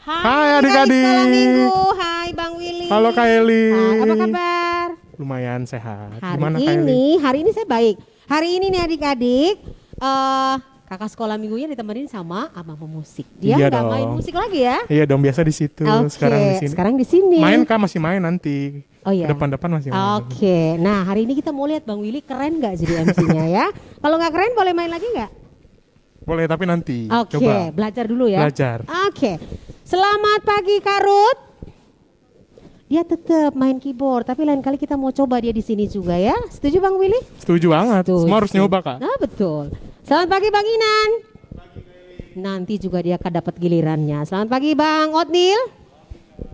Hai adik-adik. Sekolah Minggu. Hai Bang Willy. Halo Kak Eli. Hai, apa kabar? Lumayan sehat. Hari Gimana Kak Eli? ini saya baik. Hari ini nih adik-adik, kakak sekolah minggunya ditemenin sama abang pemusik. Dia Iya nggak dong. main musik lagi ya? Iya dong, biasa di situ. Oke, Sekarang di sini. Main Kak, masih main nanti. Oh iya. Depan-depan masih main. Oke, nah hari ini kita mau lihat Bang Willy keren nggak jadi MC-nya ya? Kalau nggak keren boleh main lagi nggak? Boleh tapi nanti. Oke, Coba. belajar dulu ya. Belajar. Oke, selamat pagi Kak Ruth. Dia tetap main keyboard, tapi lain kali kita mau coba dia di sini juga ya. Setuju Bang Willy? Setuju banget. Setuju. Semua harus nyoba Kak. Nah betul. Selamat pagi Bang Inan. Nanti juga dia akan dapat gilirannya. Selamat pagi Bang Otnil.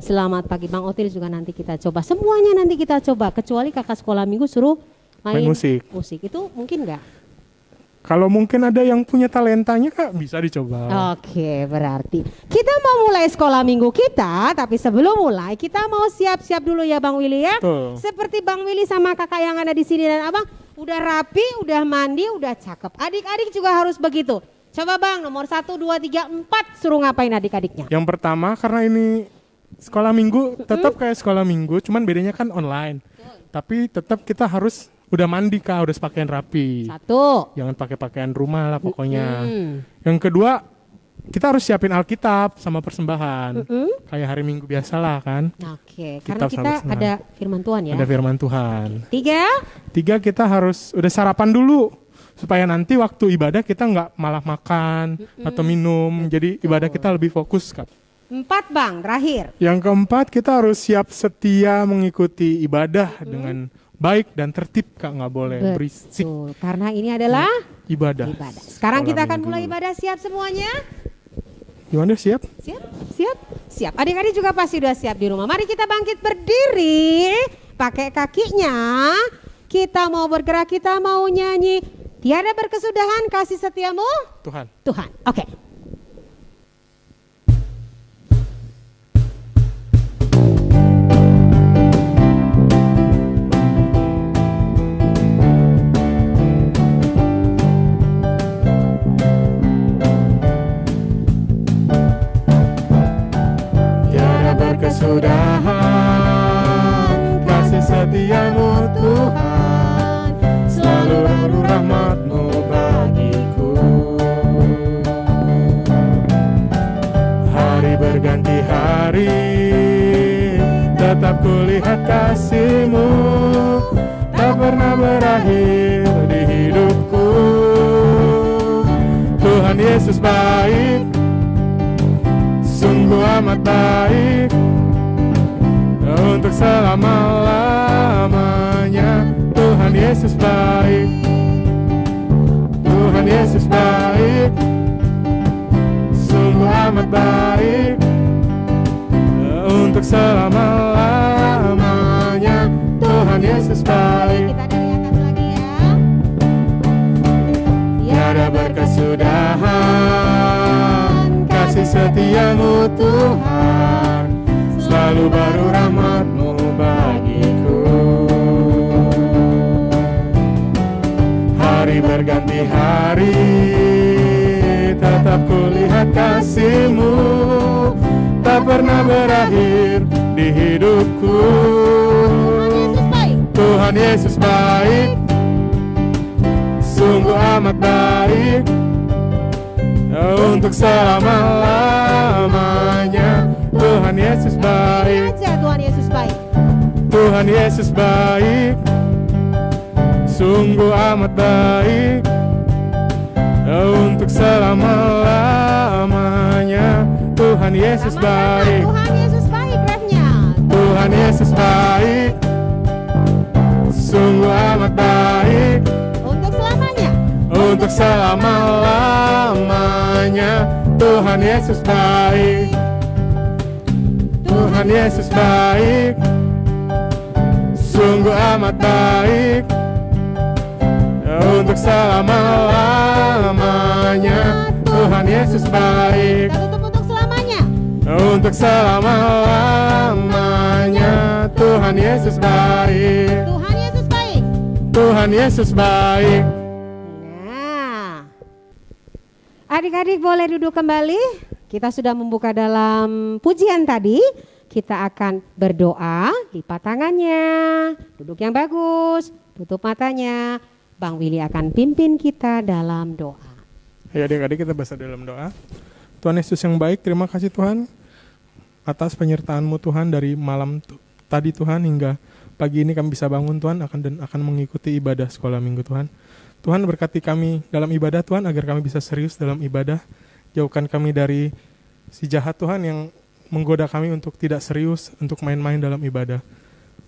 Selamat pagi Bang Otil juga nanti kita coba. Semuanya nanti kita coba. Kecuali kakak sekolah minggu suruh main musik. Itu mungkin nggak? Kalau mungkin ada yang punya talentanya Kak, bisa dicoba. Oke, berarti kita mau mulai sekolah minggu kita. Tapi sebelum mulai kita mau siap-siap dulu ya Bang Willy ya. Tuh. Seperti Bang Willy sama kakak yang ada di sini dan abang udah rapi, udah mandi, udah cakep. Adik-adik juga harus begitu. Coba Bang, nomor 1, 2, 3, 4 suruh ngapain adik-adiknya? Yang pertama karena ini sekolah minggu, tetap kayak sekolah minggu, cuman bedanya kan online. Tapi tetap kita harus udah mandi Kak, udah pakaian rapi. 1. Jangan pakai pakaian rumah lah pokoknya. Yang kedua, kita harus siapin Alkitab sama persembahan. Kayak hari Minggu biasa lah kan. Oke, karena Kitab kita sama persembahan. ada firman Tuhan ya. Ada firman Tuhan. 3. 3, kita harus udah sarapan dulu. Supaya nanti waktu ibadah kita nggak malah makan atau minum. Jadi ibadah kita lebih fokus Kak. 4 Bang, terakhir. Yang keempat, kita harus siap setia mengikuti ibadah dengan baik dan tertib Kak, nggak boleh berisik. Betul, karena ini adalah Ibadah. Sekarang kita Sekolah akan minggu. mulai ibadah, siap semuanya? Gimana, siap? Siap? Siap? Siap. Adik-adik juga pasti udah siap di rumah. Mari kita bangkit berdiri, pakai kakinya. Kita mau bergerak, kita mau nyanyi. Tiada berkesudahan kasih setiamu Tuhan. Tuhan. Oke. Tiada berkesudahan kasih setiamu Tuhan, selalu rahmat-Mu bagiku. Hari berganti hari, tetap kulihat kasih-Mu, tak pernah berakhir di hidupku. Tuhan Yesus baik, sungguh amat baik, untuk selama-lamanya. Tuhan Yesus baik, Tuhan Yesus baik, sungguh amat baik, untuk selama-lamanya. Tuhan Yesus baik. Kita dari atas lagi ya. Tiada berkesudahan kasih setiamu Tuhan, selalu baru rahmat-Mu bagiku. Hari berganti hari, tetap kulihat kasih-Mu, tak pernah berakhir di hidupku. Yesus baik. Tuhan Yesus baik, sungguh amat baik, untuk selama-lamanya. Tuhan Yesus baik, Aja Tuhan Yesus baik. Tuhan Yesus baik, sungguh amat baik, untuk selama-lamanya. Tuhan Yesus Sama-sama, baik, Tuhan Yesus baik refnya. Tuhan Yesus baik, sungguh amat baik, Untuk selamanya. untuk selama-lamanya. Tuhan Yesus baik, Tuhan Yesus baik, sungguh amat baik, untuk selama-lamanya. Tuhan Yesus baik, Kita tutup untuk selamanya. untuk selama-lamanya. Tuhan Yesus baik, Tuhan Yesus baik. Tuhan Yesus baik. Nah, adik-adik boleh duduk kembali. kita sudah membuka dalam pujian tadi. Kita akan berdoa, lipat tangannya, duduk yang bagus, tutup matanya. Bang Willy akan pimpin kita dalam doa. Ayo adik-adik kita bahasa dalam doa. Tuhan Yesus yang baik, terima kasih Tuhan atas penyertaan-Mu Tuhan dari malam tadi Tuhan hingga pagi ini kami bisa bangun Tuhan dan akan mengikuti ibadah sekolah minggu Tuhan. Tuhan berkati kami dalam ibadah Tuhan agar kami bisa serius dalam ibadah. Jauhkan kami dari si jahat Tuhan yang menggoda kami untuk tidak serius, untuk main-main dalam ibadah.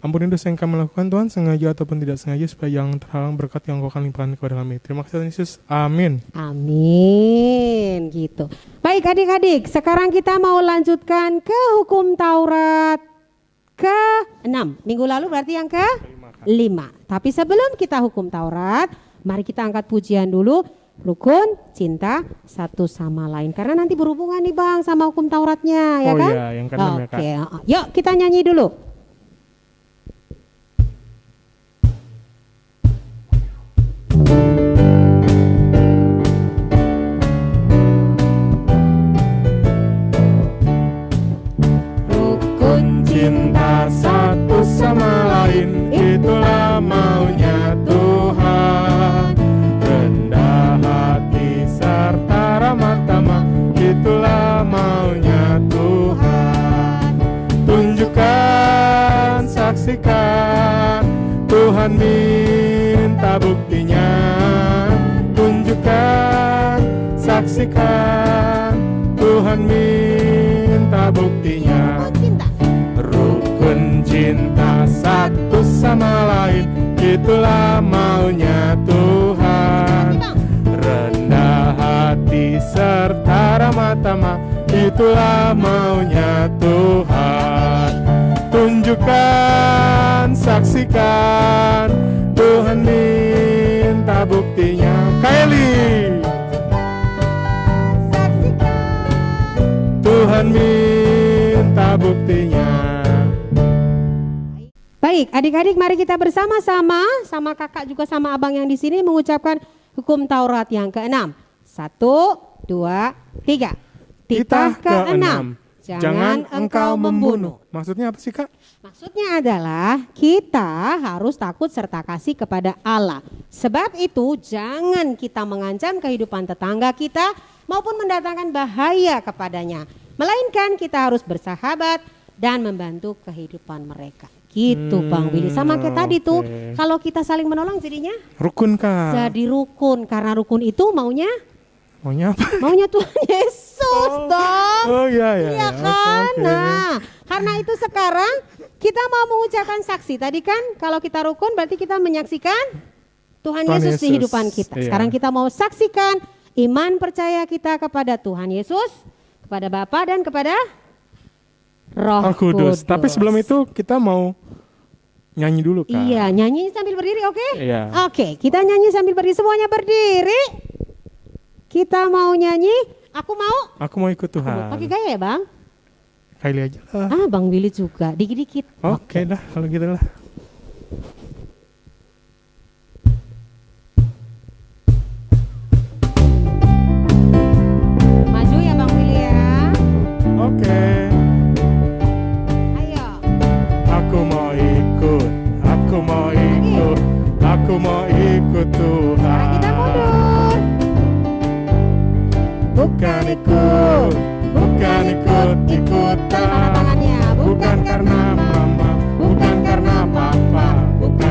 Ampuni dosa yang kami lakukan Tuhan, sengaja ataupun tidak sengaja, supaya jangan terhalang berkat yang Kau akan limpahkan kepada kami. Terima kasih Tuhan Yesus. Amin. Amin. Gitu. Baik adik-adik, sekarang kita mau lanjutkan ke hukum Taurat ke-6. Minggu lalu berarti yang ke-5. Tapi sebelum kita hukum Taurat, mari kita angkat pujian dulu. Rukun cinta satu sama lain. Karena nanti berhubungan nih Bang sama hukum Tauratnya, ya kan? Oh iya, yang ke-6 ya Kak. Oke, yuk kita nyanyi dulu. Rukun cinta satu sama lain, itulah maunya Tuhan. Rendah hati serta ramah tamah, itulah maunya Tuhan. Tunjukkan, saksikan, Tuhan minta buktinya. Tunjukkan, saksikan, Tuhan minta buktinya. Rukun cinta satu sama lain, itulah maunya Tuhan. Rendah hati serta ramah tamah, itulah maunya Tuhan. Tunjukkan, saksikan, Tuhan minta buktinya. Kylie, Tuhan minta buktinya. Baik, adik-adik mari kita bersama-sama sama kakak juga sama abang yang di sini mengucapkan hukum Taurat yang ke-6. 1, 2, 3. Titah ke-6. Jangan engkau membunuh. Maksudnya apa sih Kak? Maksudnya adalah kita harus takut serta kasih kepada Allah. Sebab itu jangan kita mengancam kehidupan tetangga kita maupun mendatangkan bahaya kepadanya. Melainkan kita harus bersahabat dan membantu kehidupan mereka. Gitu Bang Willy. Sama kayak tadi tuh, kalau kita saling menolong jadinya Rukun Kak. jadi rukun. Karena rukun itu maunya Apa? Maunya Tuhan Yesus dong. Oh iya iya. Iya kan? Oke. Nah, karena itu sekarang kita mau mengucapkan saksi. Tadi kan kalau kita rukun berarti kita menyaksikan Tuhan Yesus di kehidupan kita. Iya. Sekarang kita mau saksikan iman percaya kita kepada Tuhan Yesus, kepada Bapa dan kepada Roh Kudus. Tapi sebelum itu kita mau nyanyi dulu Kak. Iya, nyanyi sambil berdiri, oke? Iya. Oke, kita nyanyi sambil berdiri. Semuanya berdiri. Kita mau nyanyi. Aku mau ikut Tuhan. pakai gaya ya Bang? Kylie aja lah. Ah, Bang Willy juga, dikit-dikit. Oke dah kalau gitu lah. Maju ya Bang Willy ya. Oke. Ayo. Aku mau ikut. Aku mau ikut. Aku mau ikut Tuhan. Sekarang kita mundur. Bukan ikut. Bukan ikut-ikutan. Mana tangannya? Bukan karena mama. Bukan karena papa. Bukan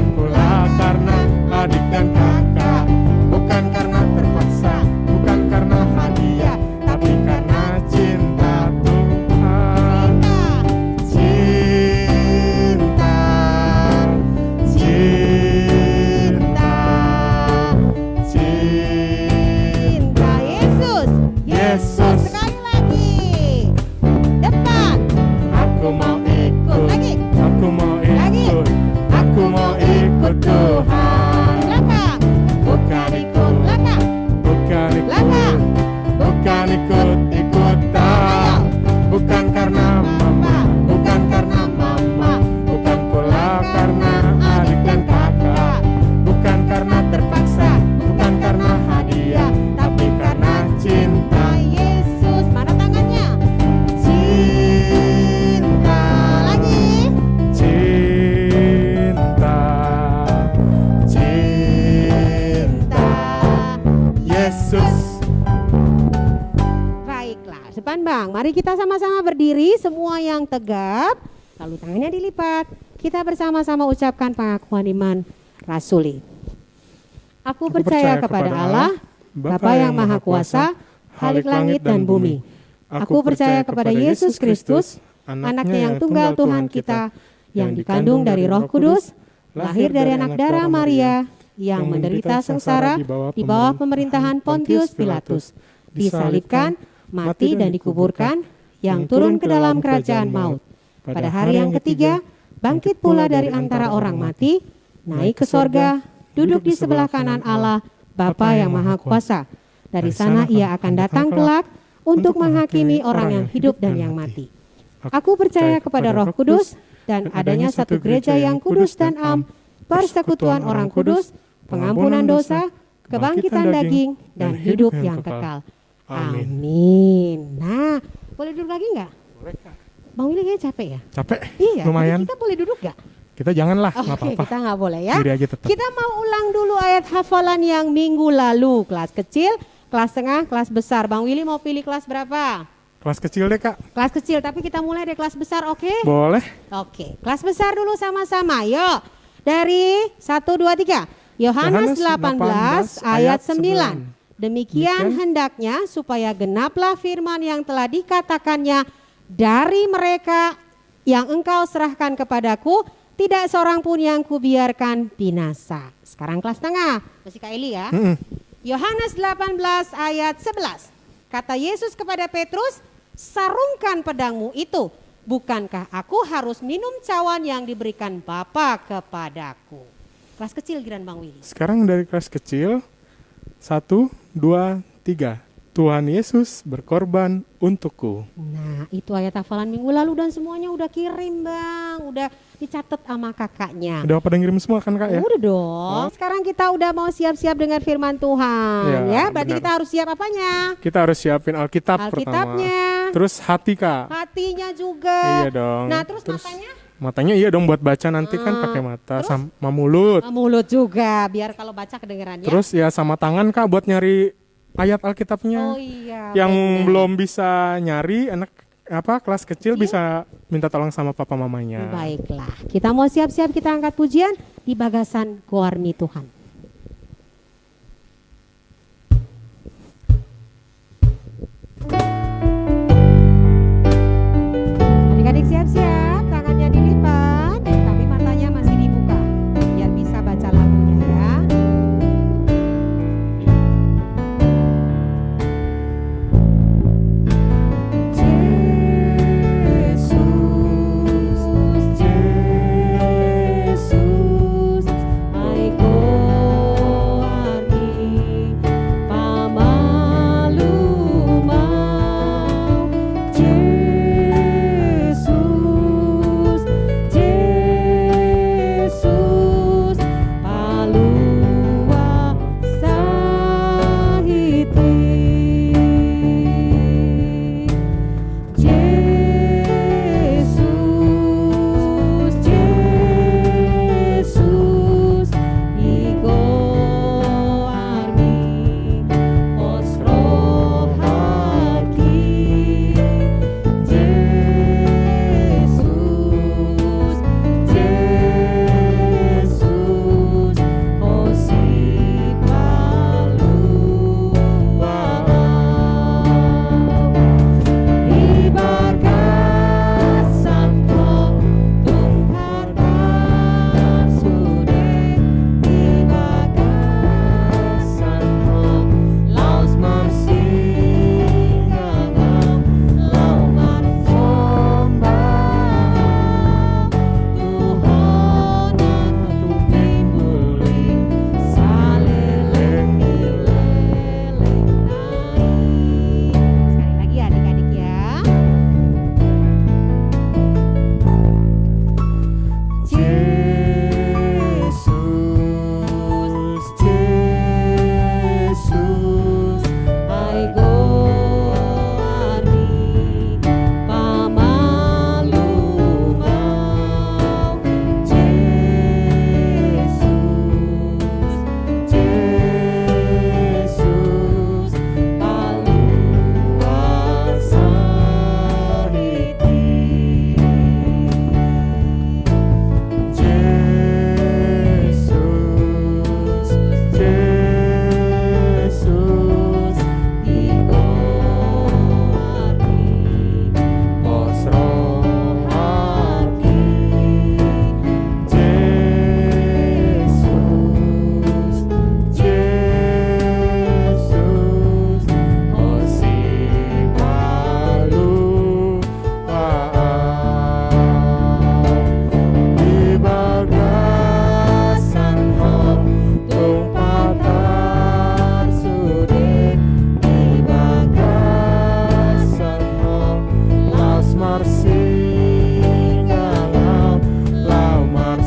Bang. Mari kita sama-sama berdiri, semua yang tegap, lalu tangannya dilipat. Kita bersama-sama ucapkan pengakuan iman rasuli. Aku percaya kepada Allah, Bapa yang Maha Kuasa, Khalik langit dan bumi. Aku percaya kepada Yesus Kristus, anaknya yang tunggal Tuhan kita, yang dikandung dari Roh Kudus, lahir dari anak darah Maria, yang menderita sengsara di bawah pemerintahan Pontius Pilatus, disalibkan, mati dan dikuburkan, yang turun ke dalam kerajaan maut. Pada hari yang ketiga, bangkit pula dari antara orang mati, naik ke sorga, duduk di sebelah kanan Allah, Bapa yang Maha Kuasa. Dari sana ia akan datang kelak untuk menghakimi orang yang hidup dan yang mati. Aku percaya kepada Roh Kudus dan adanya satu gereja yang kudus dan am, persekutuan orang kudus, pengampunan dosa, kebangkitan daging, dan hidup yang kekal. Amin. Nah, boleh duduk lagi nggak? Boleh, Kak. Bang Willy kayaknya capek ya? Capek? Iya, lumayan. kita boleh duduk nggak? Kita janganlah, nggak Oke, apa-apa. kita nggak boleh ya. Diri aja tetap. Kita mau ulang dulu ayat hafalan yang minggu lalu. Kelas kecil, kelas tengah, kelas besar. Bang Willy mau pilih kelas berapa? Kelas kecil deh, Kak. Kelas kecil, tapi kita mulai dari kelas besar, oke? Boleh. Oke, kelas besar dulu sama-sama. Yuk, dari 1, 2, 3. Yohanes 18 ayat 9. Demikian hendaknya supaya genaplah firman yang telah dikatakannya, dari mereka yang engkau serahkan kepadaku, tidak seorang pun yang kubiarkan binasa. Sekarang kelas tengah, masih Kak Eli ya. Yohanes 18 ayat 11. Kata Yesus kepada Petrus, sarungkan pedangmu itu. Bukankah aku harus minum cawan yang diberikan Bapa kepadaku? Kelas kecil Giran Bang Willy. Sekarang dari kelas kecil, 1, 2, 3. Tuhan Yesus berkorban untukku. Nah, itu ayat hafalan minggu lalu dan semuanya udah kirim Bang, udah dicatat sama kakaknya. Udah pada ngirim semua kan, Kak ya? Udah dong. Sekarang kita udah mau siap-siap dengar firman Tuhan ya. Berarti benar. kita harus siap apanya? Kita harus siapin Alkitab Alkitabnya. pertama. Terus hati, Kak. Hatinya juga. Iya dong. Nah, terus matanya? Matanya iya dong buat baca nanti kan pakai mata sama mulut. Mulut juga, biar kalau baca kedengerannya. Terus ya sama tangan, Kak, buat nyari ayat Alkitabnya. Oh iya. Yang benar. belum bisa nyari, anak kelas kecil bisa minta tolong sama papa mamanya. Baiklah, kita mau siap-siap, kita angkat pujian di bagasan Koarmi Tuhan. Adik-adik siap-siap, tangannya dilipat, tapi matanya masih dibuka, biar bisa baca lagunya ya. Yesus, I go.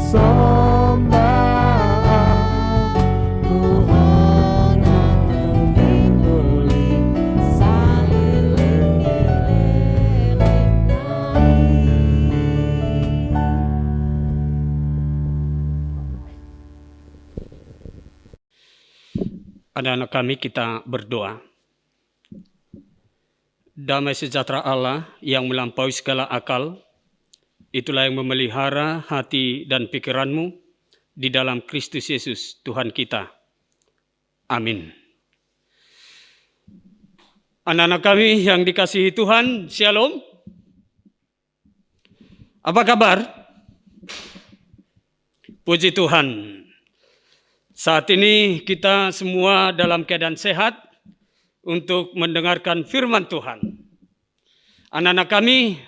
persembahan Tuhan akan dibeli Anak-anak kami, kita berdoa. Damai sejahtera Allah yang melampaui segala akal, itulah yang memelihara hati dan pikiranmu di dalam Kristus Yesus Tuhan kita. Amin. Anak-anak kami yang dikasihi Tuhan, Shalom. Apa kabar? Puji Tuhan. Saat ini kita semua dalam keadaan sehat untuk mendengarkan firman Tuhan. Anak-anak kami,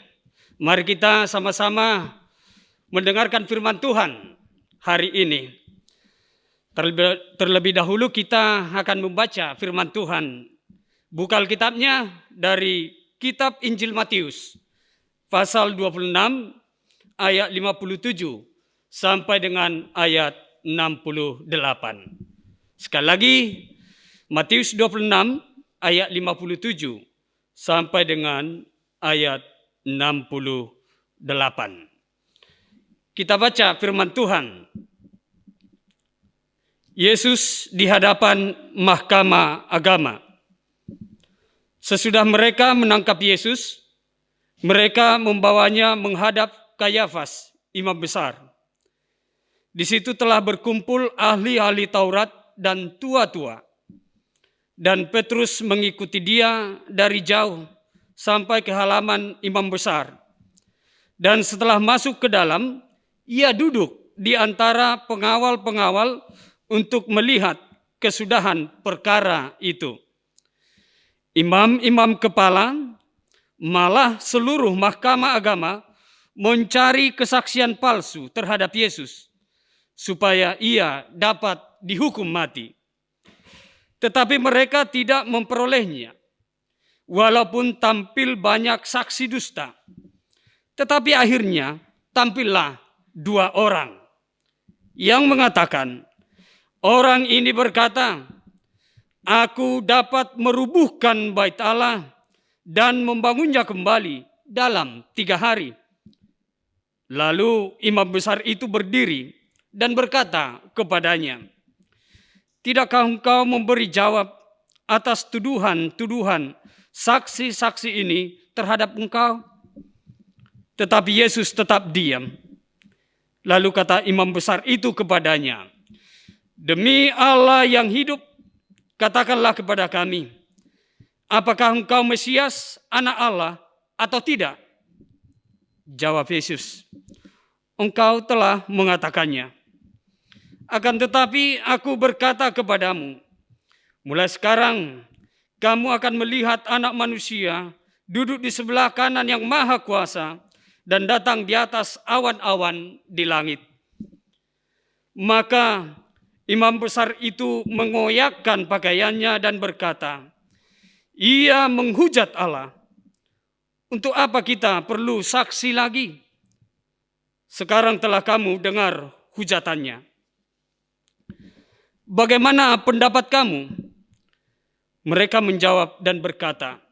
mari kita sama-sama mendengarkan firman Tuhan hari ini. Terlebih dahulu kita akan membaca firman Tuhan. Buka Alkitabnya dari kitab Injil Matius, pasal 26 ayat 57 sampai dengan ayat 68. Sekali lagi, Matius 26 ayat 57 sampai dengan ayat 68. Kita baca firman Tuhan. Yesus di hadapan mahkamah agama. Sesudah mereka menangkap Yesus, mereka membawanya menghadap Kayafas, imam besar. Di situ telah berkumpul ahli-ahli Taurat dan tua-tua. Dan Petrus mengikuti dia dari jauh sampai ke halaman imam besar. Dan setelah masuk ke dalam, ia duduk di antara pengawal-pengawal untuk melihat kesudahan perkara itu. Imam-imam kepala, malah seluruh mahkamah agama mencari kesaksian palsu terhadap Yesus, supaya ia dapat dihukum mati. Tetapi mereka tidak memperolehnya, walaupun tampil banyak saksi dusta. Tetapi akhirnya tampillah 2 orang yang mengatakan, orang ini berkata, aku dapat merubuhkan bait Allah dan membangunnya kembali dalam 3 hari. Lalu imam besar itu berdiri dan berkata kepadanya, tidakkah engkau memberi jawab atas tuduhan-tuduhan saksi-saksi ini terhadap engkau? Tetapi Yesus tetap diam. Lalu kata imam besar itu kepadanya, demi Allah yang hidup, katakanlah kepada kami, apakah engkau Mesias, anak Allah, atau tidak? Jawab Yesus, engkau telah mengatakannya. Akan tetapi aku berkata kepadamu, mulai sekarang kamu akan melihat Anak Manusia duduk di sebelah kanan yang Maha Kuasa dan datang di atas awan-awan di langit. Maka imam besar itu mengoyakkan pakaiannya dan berkata, ia menghujat Allah. Untuk apa kita perlu saksi lagi? Sekarang telah kamu dengar hujatannya. Bagaimana pendapat kamu? Mereka menjawab dan berkata,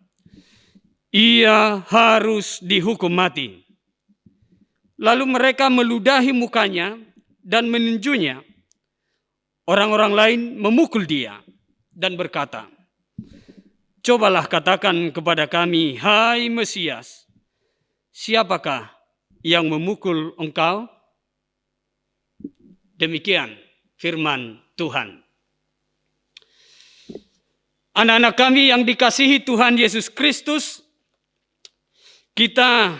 ia harus dihukum mati. Lalu mereka meludahi mukanya dan meninjunya. Orang-orang lain memukul dia dan berkata, cobalah katakan kepada kami, hai Mesias, siapakah yang memukul engkau? Demikian firman Tuhan. Anak-anak kami yang dikasihi Tuhan Yesus Kristus, kita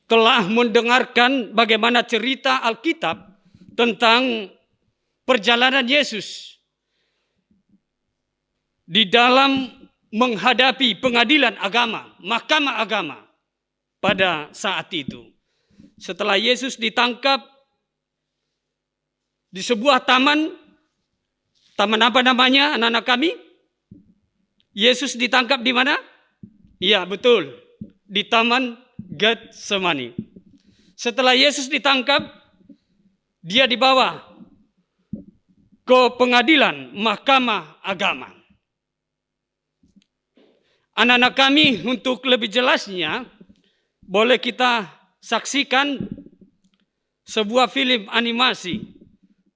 telah mendengarkan bagaimana cerita Alkitab tentang perjalanan Yesus di dalam menghadapi pengadilan agama, mahkamah agama pada saat itu. Setelah Yesus ditangkap di sebuah taman apa namanya anak-anak kami? Yesus ditangkap di mana? Iya betul, di Taman Getsemani. Setelah Yesus ditangkap, dia dibawa ke pengadilan Mahkamah Agama. Anak-anak kami, untuk lebih jelasnya, boleh kita saksikan sebuah film animasi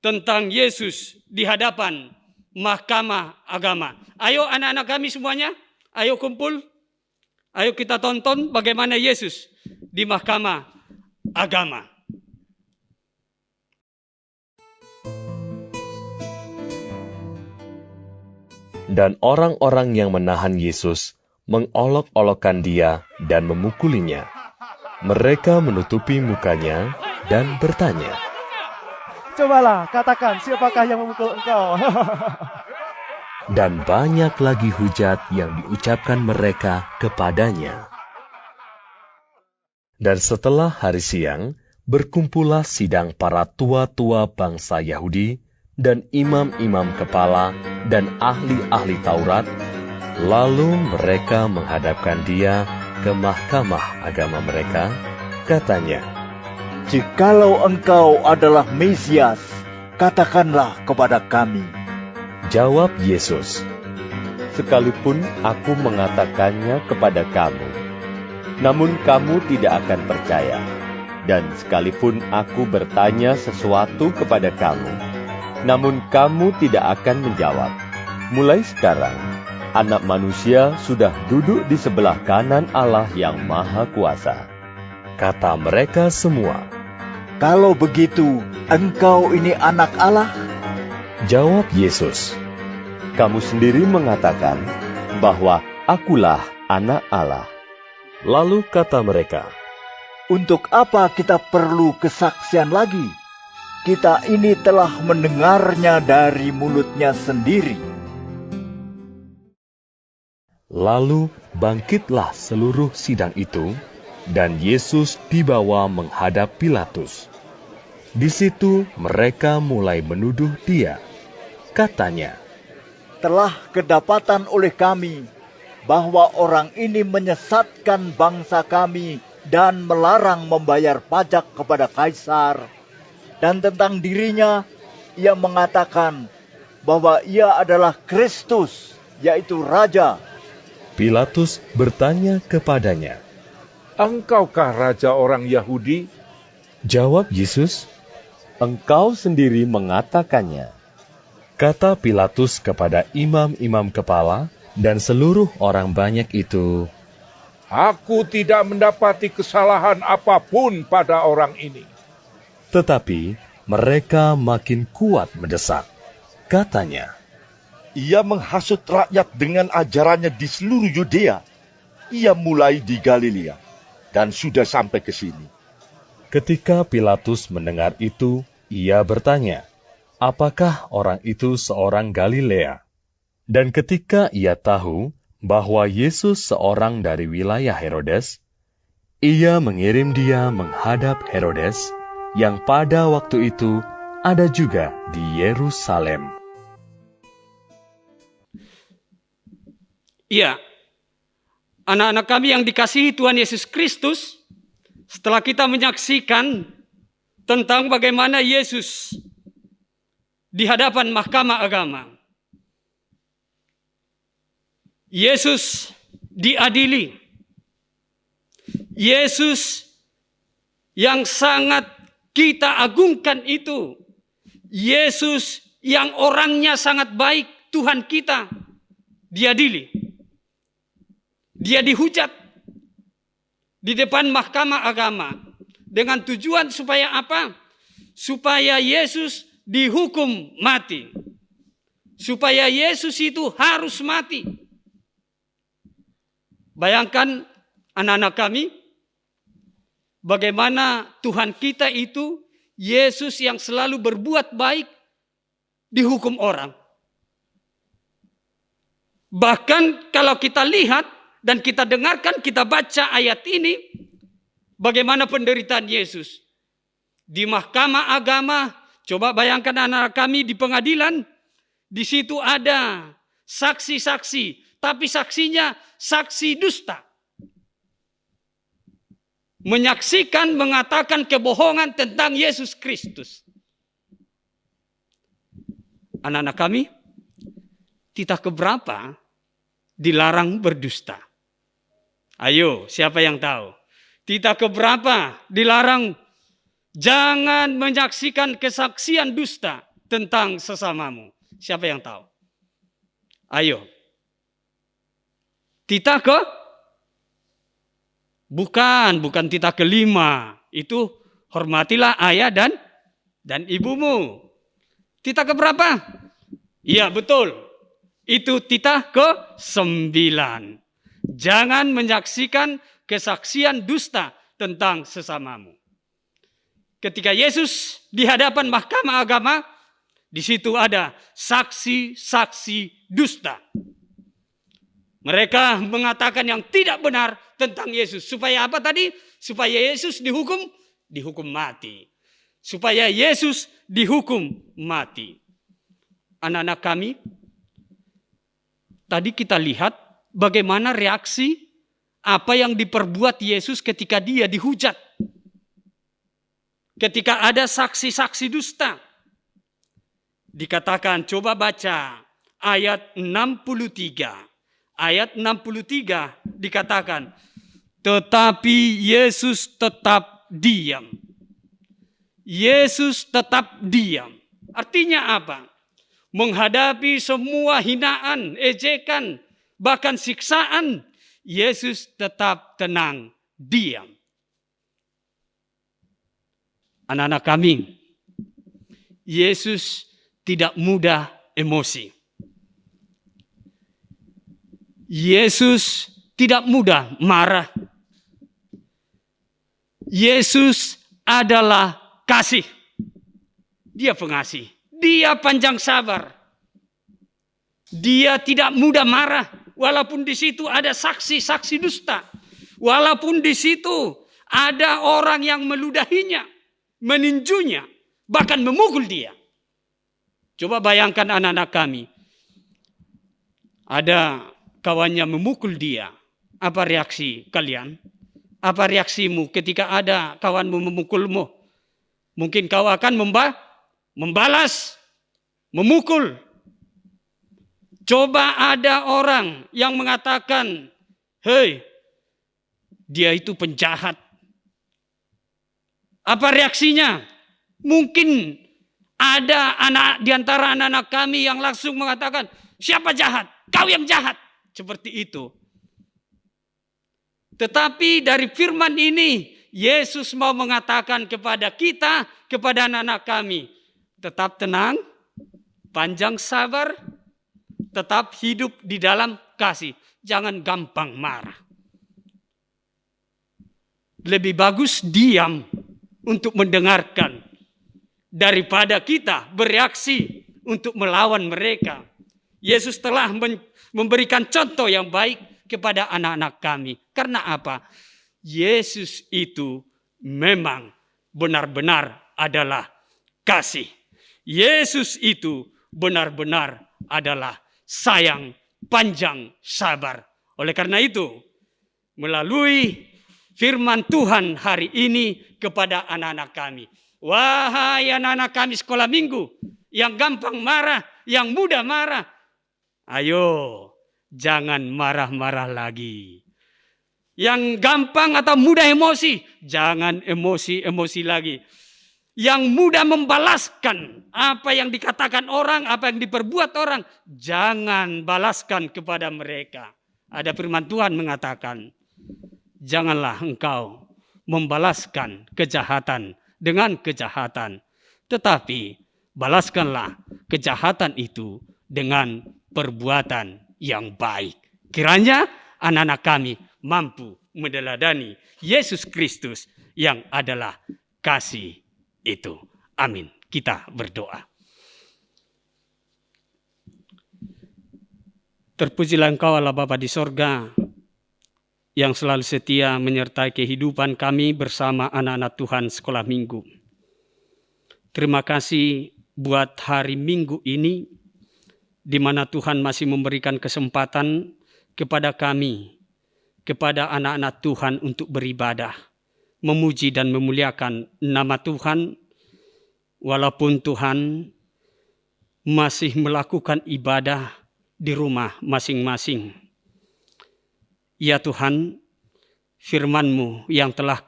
tentang Yesus di hadapan Mahkamah Agama. Ayo anak-anak kami semuanya, ayo kumpul. Ayo kita tonton bagaimana Yesus di Mahkamah Agama. Dan orang-orang yang menahan Yesus mengolok-olokkan dia dan memukulinya. Mereka menutupi mukanya dan bertanya, Cobalah katakan siapakah yang memukul engkau? dan banyak lagi hujat yang diucapkan mereka kepadanya. Dan setelah hari siang, berkumpullah sidang para tua-tua bangsa Yahudi dan imam-imam kepala dan ahli-ahli Taurat. Lalu mereka menghadapkan dia ke mahkamah agama mereka. Katanya, Jikalau engkau adalah Mesias, katakanlah kepada kami. jawab Yesus, sekalipun aku mengatakannya kepada kamu, namun kamu tidak akan percaya. Dan sekalipun aku bertanya sesuatu kepada kamu, namun kamu tidak akan menjawab. Mulai sekarang, Anak Manusia sudah duduk di sebelah kanan Allah yang Maha Kuasa. Kata mereka semua. Kalau begitu, engkau ini anak Allah? Jawab Yesus, kamu sendiri mengatakan bahwa akulah anak Allah. Lalu kata mereka, Untuk apa kita perlu kesaksian lagi? Kita ini telah mendengarnya dari mulutnya sendiri. Lalu bangkitlah seluruh sidang itu, dan Yesus dibawa menghadap Pilatus. Di situ mereka mulai menuduh dia. Katanya, Telah kedapatan oleh kami bahwa orang ini menyesatkan bangsa kami dan melarang membayar pajak kepada Kaisar. Dan tentang dirinya, ia mengatakan bahwa ia adalah Kristus, yaitu Raja. Pilatus bertanya kepadanya. Engkaukah raja orang Yahudi? Jawab Yesus, engkau sendiri mengatakannya. Kata Pilatus kepada imam-imam kepala dan seluruh orang banyak itu, Aku tidak mendapati kesalahan apapun pada orang ini. tetapi mereka makin kuat mendesak. Katanya, Ia menghasut rakyat dengan ajarannya di seluruh Yudea. Ia mulai di Galilea dan sudah sampai ke sini. ketika Pilatus mendengar itu, ia bertanya, apakah orang itu seorang Galilea? Dan ketika ia tahu bahwa Yesus seorang dari wilayah Herodes, ia mengirim dia menghadap Herodes, yang pada waktu itu ada juga di Yerusalem. Iya, anak-anak kami yang dikasihi Tuhan Yesus Kristus, setelah kita menyaksikan tentang bagaimana Yesus di hadapan Mahkamah Agama, Yesus diadili, Yesus yang sangat kita agungkan itu, Yesus yang orangnya sangat baik, Tuhan kita diadili. Dia dihujat di depan Mahkamah Agama dengan tujuan supaya apa? Supaya Yesus dihukum mati. Supaya Yesus itu harus mati. Bayangkan anak-anak kami, bagaimana Tuhan kita itu, Yesus yang selalu berbuat baik, dihukum orang. Bahkan kalau kita lihat dan kita dengarkan, kita baca ayat ini, bagaimana penderitaan Yesus. Di Mahkamah Agama, coba bayangkan anak-anak kami di pengadilan, di situ ada saksi-saksi, tapi saksinya saksi dusta. Menyaksikan, mengatakan kebohongan tentang Yesus Kristus. Anak-anak kami, titah keberapa dilarang berdusta? Ayo, siapa yang tahu? Titah keberapa dilarang jangan menyaksikan kesaksian dusta tentang sesamamu? Siapa yang tahu? Ayo. Titah ke? Bukan titah kelima. Itu hormatilah ayah dan ibumu. Titah keberapa? Iya betul. Itu titah ke-9. Jangan menyaksikan kesaksian dusta tentang sesamamu. Ketika Yesus di hadapan mahkamah agama, di situ ada saksi-saksi dusta. Mereka mengatakan yang tidak benar tentang Yesus. Supaya apa tadi? Supaya Yesus dihukum mati. Supaya Yesus dihukum mati. Anak-anak kami, tadi kita lihat bagaimana reaksi apa yang diperbuat Yesus ketika dia dihujat. Ketika ada saksi-saksi dusta. Dikatakan, coba baca ayat 63. Ayat 63 dikatakan, tetapi Yesus tetap diam. Yesus tetap diam. Artinya apa? Menghadapi semua hinaan, ejekan, bahkan siksaan, Yesus tetap tenang, diam. Anak-anak kami, Yesus tidak mudah emosi. Yesus tidak mudah marah. Yesus adalah kasih. Dia pengasih. Dia panjang sabar. Dia tidak mudah marah. Walaupun di situ ada saksi-saksi dusta. Walaupun di situ ada orang yang meludahinya, meninjunya, bahkan memukul dia. Coba bayangkan anak-anak kami. Ada kawannya memukul dia. Apa reaksi kalian? Apa reaksimu ketika ada kawanmu memukulmu? Mungkin kau akan membalas, memukul. Coba ada orang yang mengatakan, hei, dia itu penjahat. Apa reaksinya? Mungkin ada di antara anak-anak kami yang langsung mengatakan, siapa jahat? Kau yang jahat. Seperti itu. Tetapi dari firman ini, Yesus mau mengatakan kepada kita, kepada anak-anak kami, tetap tenang, panjang sabar, tetap hidup di dalam kasih. Jangan gampang marah. Lebih bagus diam untuk mendengarkan daripada kita bereaksi untuk melawan mereka. Yesus telah memberikan contoh yang baik kepada anak-anak kami. Karena apa? Yesus itu memang benar-benar adalah kasih. Yesus itu benar-benar adalah sayang, panjang, sabar. Oleh karena itu, melalui firman Tuhan hari ini kepada anak-anak kami. Wahai anak-anak kami sekolah minggu, yang gampang marah, yang mudah marah. Ayo, jangan marah-marah lagi. Yang gampang atau mudah emosi, jangan emosi-emosi lagi. Yang mudah membalaskan apa yang dikatakan orang, apa yang diperbuat orang, jangan balaskan kepada mereka. Ada firman Tuhan mengatakan, janganlah engkau membalaskan kejahatan dengan kejahatan, tetapi balaskanlah kejahatan itu dengan perbuatan yang baik. Kiranya anak-anak kami mampu meneladani Yesus Kristus yang adalah kasih itu. Amin. Kita berdoa. Terpujilah Engkau Allah Bapa di sorga, yang selalu setia menyertai kehidupan kami bersama anak-anak Tuhan sekolah minggu. Terima kasih buat hari Minggu ini, di mana Tuhan masih memberikan kesempatan kepada kami, kepada anak-anak Tuhan untuk beribadah, memuji dan memuliakan nama Tuhan, walaupun Tuhan masih melakukan ibadah di rumah masing-masing. Ya Tuhan, firman-Mu yang telah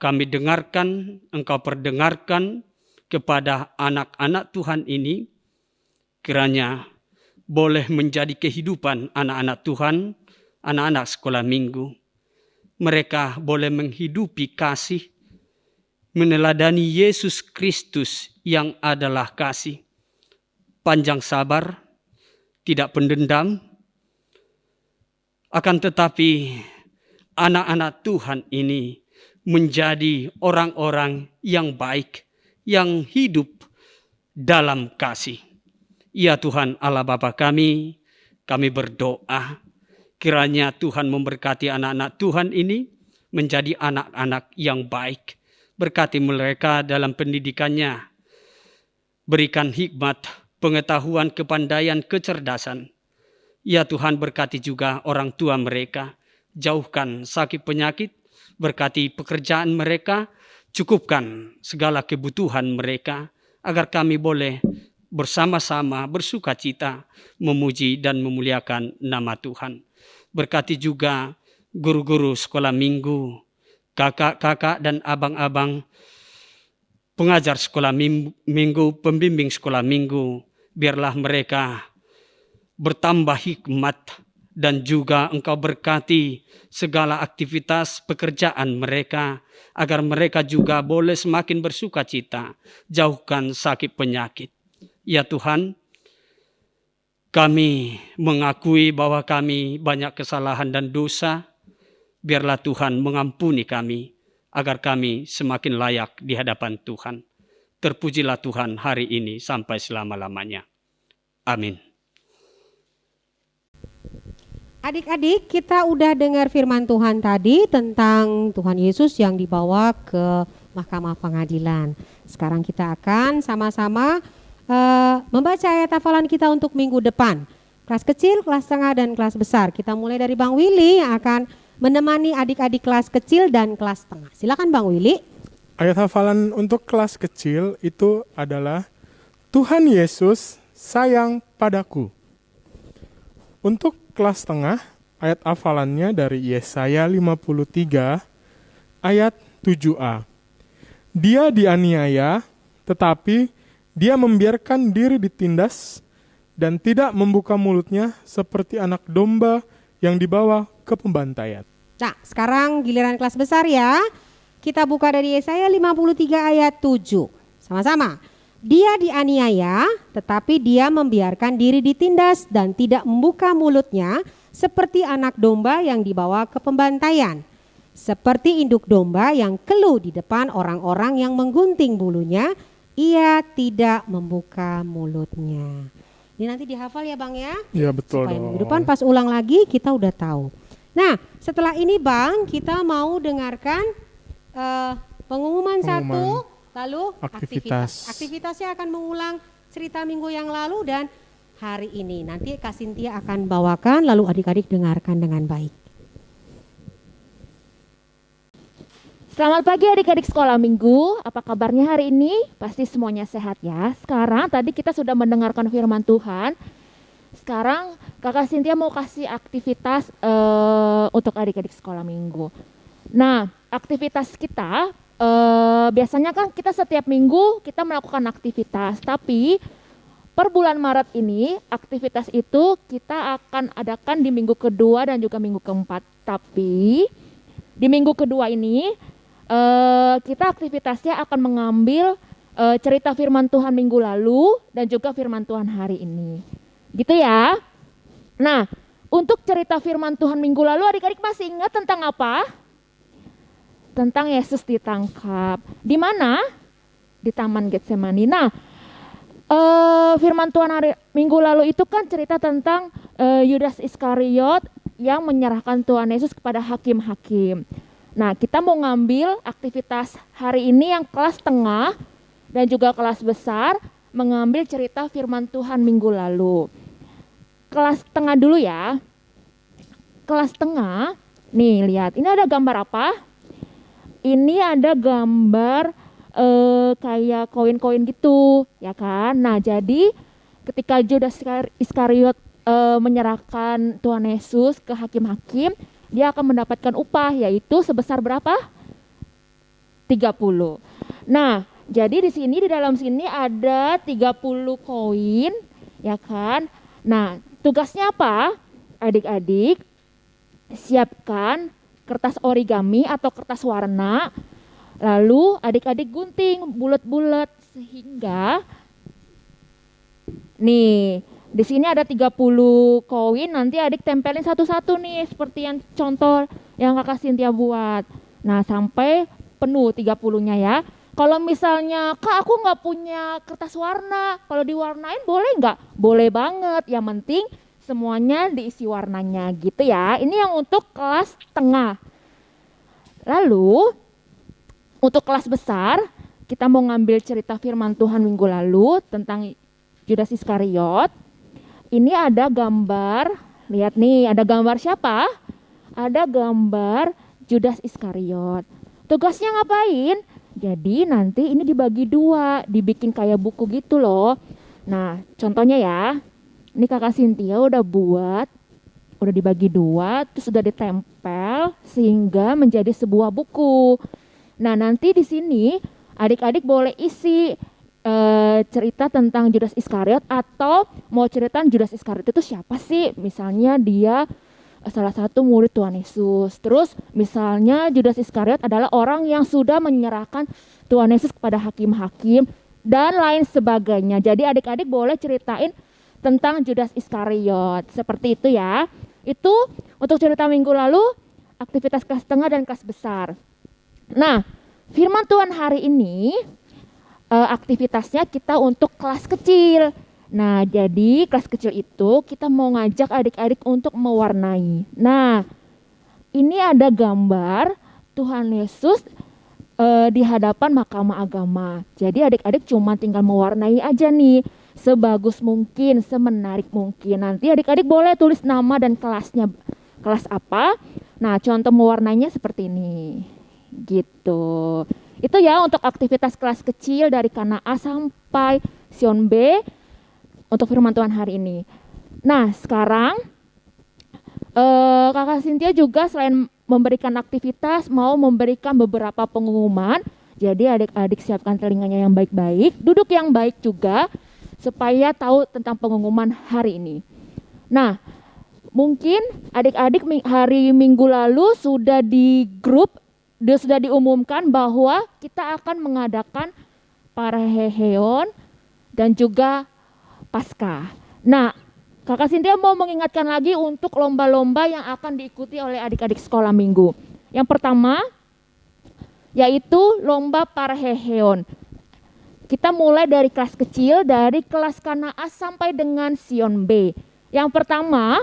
kami dengarkan, Engkau perdengarkan kepada anak-anak Tuhan ini, kiranya boleh menjadi kehidupan anak-anak Tuhan, anak-anak sekolah minggu. Mereka boleh menghidupi kasih, meneladani Yesus Kristus yang adalah kasih, panjang sabar, tidak pendendam. Akan tetapi anak-anak Tuhan ini menjadi orang-orang yang baik, yang hidup dalam kasih. Ya Tuhan Allah Bapa kami berdoa kiranya Tuhan memberkati anak-anak Tuhan ini menjadi anak-anak yang baik. Berkati mereka dalam pendidikannya. Berikan hikmat, pengetahuan, kepandaian, kecerdasan. Ya Tuhan berkati juga orang tua mereka. Jauhkan sakit penyakit, berkati pekerjaan mereka, cukupkan segala kebutuhan mereka, agar kami boleh bersama-sama bersukacita memuji dan memuliakan nama Tuhan. Berkati juga guru-guru sekolah minggu, kakak-kakak dan abang-abang, pengajar sekolah minggu, pembimbing sekolah minggu. Biarlah mereka bertambah hikmat dan juga Engkau berkati segala aktivitas pekerjaan mereka, agar mereka juga boleh semakin bersukacita, jauhkan sakit penyakit. Ya Tuhan, kami mengakui bahwa kami banyak kesalahan dan dosa. Biarlah Tuhan mengampuni kami, agar kami semakin layak di hadapan Tuhan. Terpujilah Tuhan hari ini sampai selama-lamanya. Amin. Adik-adik, kita udah dengar firman Tuhan tadi tentang Tuhan Yesus yang dibawa ke Mahkamah Pengadilan. Sekarang kita akan sama-sama membaca ayat hafalan kita untuk minggu depan. Kelas kecil, kelas tengah, dan kelas besar. Kita mulai dari Bang Willy yang akan menemani adik-adik kelas kecil dan kelas tengah. Silakan Bang Willy. Ayat hafalan untuk kelas kecil itu adalah Tuhan Yesus sayang padaku. Untuk kelas tengah, ayat hafalannya dari Yesaya 53 ayat 7a. Dia dianiaya, tetapi dia membiarkan diri ditindas dan tidak membuka mulutnya seperti anak domba yang dibawa ke pembantaian. Nah, sekarang giliran kelas besar ya. Kita buka dari Yesaya 53 ayat 7. Sama-sama. Dia dianiaya, tetapi dia membiarkan diri ditindas dan tidak membuka mulutnya seperti anak domba yang dibawa ke pembantaian. Seperti induk domba yang keluh di depan orang-orang yang menggunting bulunya, ia tidak membuka mulutnya. Ini nanti dihafal ya Bang ya? Iya betul Supaya dong. minggu depan pas ulang lagi kita udah tahu. Nah setelah ini Bang kita mau dengarkan pengumuman satu, lalu aktivitas. Aktivitasnya akan mengulang cerita minggu yang lalu dan hari ini. Nanti Kak Cynthia akan bawakan lalu adik-adik dengarkan dengan baik. Selamat pagi adik-adik sekolah minggu, apa kabarnya hari ini? Pasti semuanya sehat ya. Sekarang tadi kita sudah mendengarkan firman Tuhan. Sekarang Kakak Cynthia mau kasih aktivitas untuk adik-adik sekolah minggu. Nah, aktivitas kita biasanya kan kita setiap minggu kita melakukan aktivitas. Tapi per bulan Maret ini aktivitas itu kita akan adakan di minggu kedua dan juga minggu keempat. Tapi di minggu kedua ini kita aktivitasnya akan mengambil cerita firman Tuhan minggu lalu dan juga firman Tuhan hari ini. Gitu ya. Nah, untuk cerita firman Tuhan minggu lalu adik-adik masih ingat tentang apa? Tentang Yesus ditangkap. Di mana? Di Taman Getsemani. Nah, firman Tuhan hari minggu lalu itu kan cerita tentang Yudas Iskariot yang menyerahkan Tuhan Yesus kepada hakim-hakim. Nah, kita mau ngambil aktivitas hari ini yang kelas tengah dan juga kelas besar mengambil cerita firman Tuhan minggu lalu. Kelas tengah dulu ya. Kelas tengah, nih lihat, ini ada gambar apa? Ini ada gambar kayak koin-koin gitu, ya kan? Nah, jadi ketika Judas Iskariot menyerahkan Tuhan Yesus ke hakim-hakim, dia akan mendapatkan upah, yaitu sebesar berapa? 30. Nah, jadi di dalam sini ada 30 koin, ya kan? Nah, tugasnya apa? Adik-adik, siapkan kertas origami atau kertas warna, lalu adik-adik gunting bulat-bulat sehingga nih, di sini ada 30 koin, nanti adik tempelin satu-satu nih, seperti yang contoh yang Kakak Cynthia buat. Nah, sampai penuh 30-nya ya. Kalau misalnya, Kak aku nggak punya kertas warna, kalau diwarnain boleh nggak? Boleh banget, yang penting semuanya diisi warnanya gitu ya. Ini yang untuk kelas tengah. Lalu, untuk kelas besar, kita mau ngambil cerita firman Tuhan minggu lalu tentang Judas Iskariot. Ini ada gambar, lihat nih, ada gambar siapa? Ada gambar Judas Iskariot. Tugasnya ngapain? Jadi nanti ini dibagi dua, dibikin kayak buku gitu loh. Nah, contohnya ya, ini Kakak Cynthia udah buat, udah dibagi dua, terus udah ditempel sehingga menjadi sebuah buku. Nah, nanti di sini adik-adik boleh isi cerita tentang Judas Iskariot, atau mau cerita Judas Iskariot itu siapa sih? Misalnya dia salah satu murid Tuhan Yesus. Terus misalnya Judas Iskariot adalah orang yang sudah menyerahkan Tuhan Yesus kepada hakim-hakim dan lain sebagainya. Jadi adik-adik boleh ceritain tentang Judas Iskariot. Seperti itu ya. Itu untuk cerita minggu lalu, aktivitas kelas tengah dan kelas besar. Nah, firman Tuhan hari ini aktivitasnya kita untuk kelas kecil. Nah, jadi kelas kecil itu kita mau ngajak adik-adik untuk mewarnai. Nah, ini ada gambar Tuhan Yesus di hadapan mahkamah agama. Jadi adik-adik cuma tinggal mewarnai aja nih, sebagus mungkin, semenarik mungkin. Nanti adik-adik boleh tulis nama dan kelasnya, kelas apa. Nah, contoh mewarnainya seperti ini, gitu. Itu ya untuk aktivitas kelas kecil dari Kana A sampai Sion B untuk firman Tuhan hari ini. Nah, sekarang Kakak Cynthia juga selain memberikan aktivitas, mau memberikan beberapa pengumuman. Jadi adik-adik siapkan telinganya yang baik-baik, duduk yang baik juga, supaya tahu tentang pengumuman hari ini. Nah, mungkin adik-adik hari minggu lalu sudah di grup, sudah diumumkan bahwa kita akan mengadakan Paraheheon dan juga Paskah. Nah, Kakak Cynthia mau mengingatkan lagi untuk lomba-lomba yang akan diikuti oleh adik-adik sekolah minggu. Yang pertama, yaitu lomba Paraheheon. Kita mulai dari kelas kecil, dari kelas Kana A sampai dengan Sion B. Yang pertama,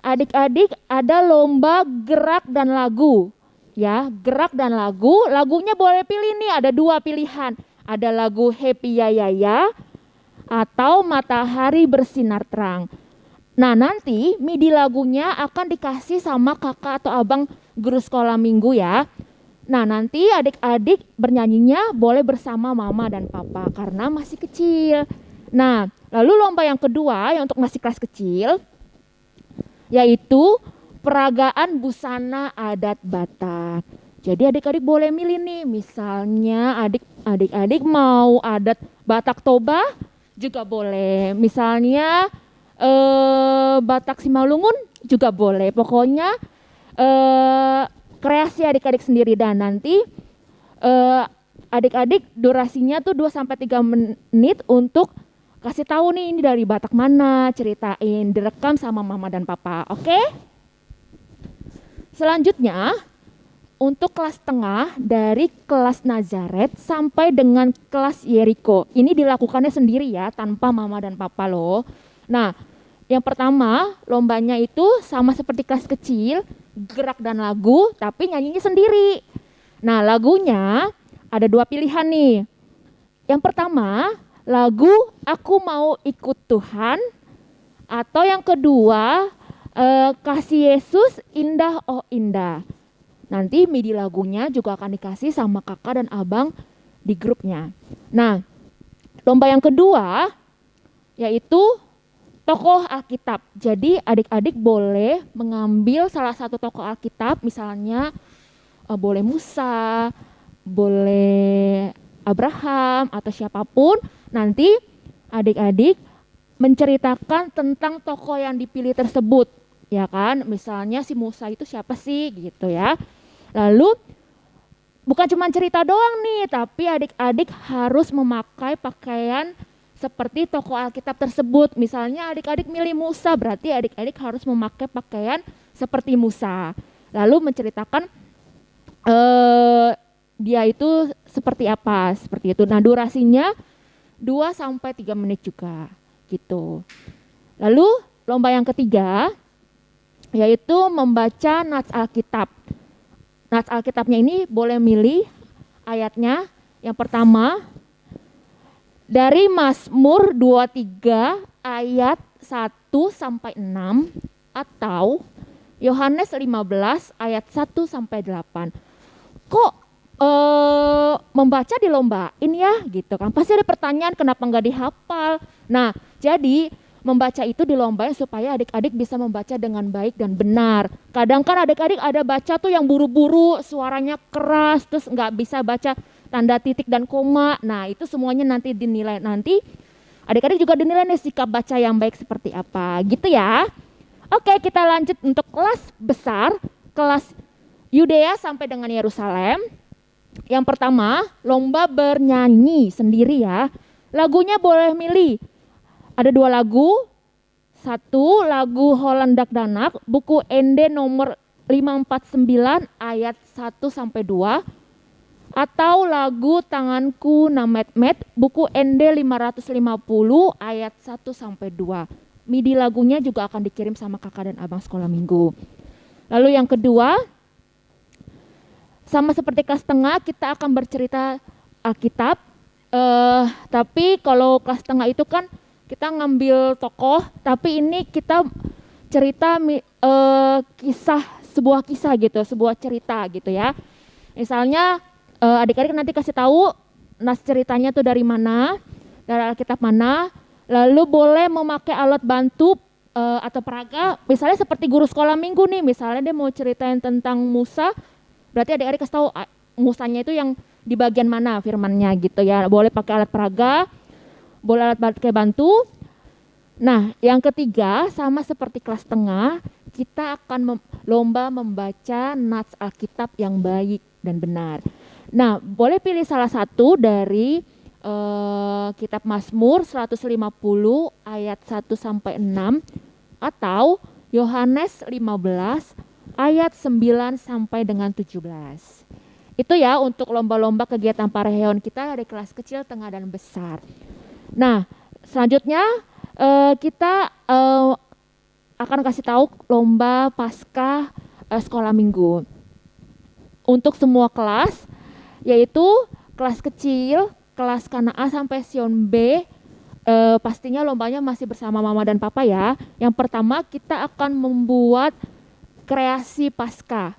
adik-adik ada lomba gerak dan lagu. Ya, gerak dan lagu. Lagunya boleh pilih nih, ada dua pilihan. Ada lagu Happy Ya Ya Ya atau Matahari Bersinar Terang. Nah, nanti MIDI lagunya akan dikasih sama kakak atau abang guru sekolah minggu ya. Nah, nanti adik-adik bernyanyinya boleh bersama mama dan papa karena masih kecil. Nah, lalu lomba yang kedua yang untuk masih kelas kecil, yaitu peragaan busana adat Batak. Jadi adik-adik boleh milih nih, misalnya adik-adik mau adat Batak Toba juga boleh. Misalnya Batak Simalungun juga boleh. Pokoknya kreasi adik-adik sendiri, dan nanti adik-adik durasinya tuh 2-3 menit untuk kasih tahu nih ini dari Batak mana, ceritain, direkam sama mama dan papa. Oke? Selanjutnya, untuk kelas tengah dari kelas Nazaret sampai dengan kelas Yeriko. Ini dilakukannya sendiri ya, tanpa mama dan papa loh. Nah, yang pertama lombanya itu sama seperti kelas kecil, gerak dan lagu, tapi nyanyinya sendiri. Nah, lagunya ada dua pilihan nih. Yang pertama, lagu Aku Mau Ikut Tuhan, atau yang kedua, Kasih Yesus Indah Oh Indah. Nanti MIDI lagunya juga akan dikasih sama kakak dan abang di grupnya. Nah, lomba yang kedua yaitu tokoh Alkitab. Jadi adik-adik boleh mengambil salah satu tokoh Alkitab, misalnya boleh Musa, boleh Abraham atau siapapun. Nanti adik-adik menceritakan tentang tokoh yang dipilih tersebut, ya kan? Misalnya si Musa itu siapa sih gitu ya. Lalu bukan cuma cerita doang nih, tapi adik-adik harus memakai pakaian seperti tokoh Alkitab tersebut. Misalnya adik-adik milih Musa, berarti adik-adik harus memakai pakaian seperti Musa. Lalu menceritakan dia itu seperti apa, seperti itu. Nah, durasinya 2-3 menit juga gitu. Lalu lomba yang ketiga yaitu membaca nats Alkitab. Nats Alkitabnya ini boleh milih ayatnya. Yang pertama dari Mazmur 23 ayat 1-6 atau Yohanes 15 ayat 1-8. Kok membaca dilombain ya gitu kan? Pasti ada pertanyaan kenapa nggak dihafal. Nah, jadi membaca itu dilombain supaya adik-adik bisa membaca dengan baik dan benar. Kadang kan adik-adik ada baca tuh yang buru-buru, suaranya keras, terus nggak bisa baca tanda titik dan koma. Nah, itu semuanya nanti dinilai. Nanti adik-adik juga dinilai nih sikap baca yang baik seperti apa gitu ya. Oke, kita lanjut untuk kelas besar, kelas Yudea sampai dengan Yerusalem. Yang pertama, lomba bernyanyi sendiri ya. Lagunya boleh milih. Ada 2 lagu. 1 lagu Holland Dak Danak, buku ND nomor 549 ayat 1-2. Atau lagu Tanganku Namet-met, buku ND 550 ayat 1-2. MIDI lagunya juga akan dikirim sama kakak dan abang sekolah minggu. Lalu yang kedua, sama seperti kelas tengah, kita akan bercerita Alkitab. Tapi kalau kelas tengah itu kan kita ngambil tokoh, tapi ini kita cerita sebuah kisah gitu, sebuah cerita gitu ya. Misalnya adik-adik nanti kasih tahu nas ceritanya tuh dari mana, dari Alkitab mana. Lalu boleh memakai alat bantu atau peraga, misalnya seperti guru sekolah minggu nih, misalnya dia mau ceritain tentang Musa, berarti adik-adik kasih tahu Musanya itu yang di bagian mana firmannya gitu ya. Boleh pakai alat peraga, boleh alat pakai bantu. Nah, yang ketiga sama seperti kelas tengah, kita akan lomba membaca nats Alkitab yang baik dan benar. Nah, boleh pilih salah satu dari kitab Mazmur 150 ayat 1-6 atau Yohanes 15 ayat 9 sampai dengan 17. Itu ya untuk lomba-lomba kegiatan Pareheon kita dari kelas kecil, tengah dan besar. Nah, selanjutnya kita akan kasih tahu lomba Paskah sekolah minggu. Untuk semua kelas, yaitu kelas kecil, kelas Kana A sampai Sion B, pastinya lombanya masih bersama mama dan papa ya. Yang pertama kita akan membuat kreasi Paskah.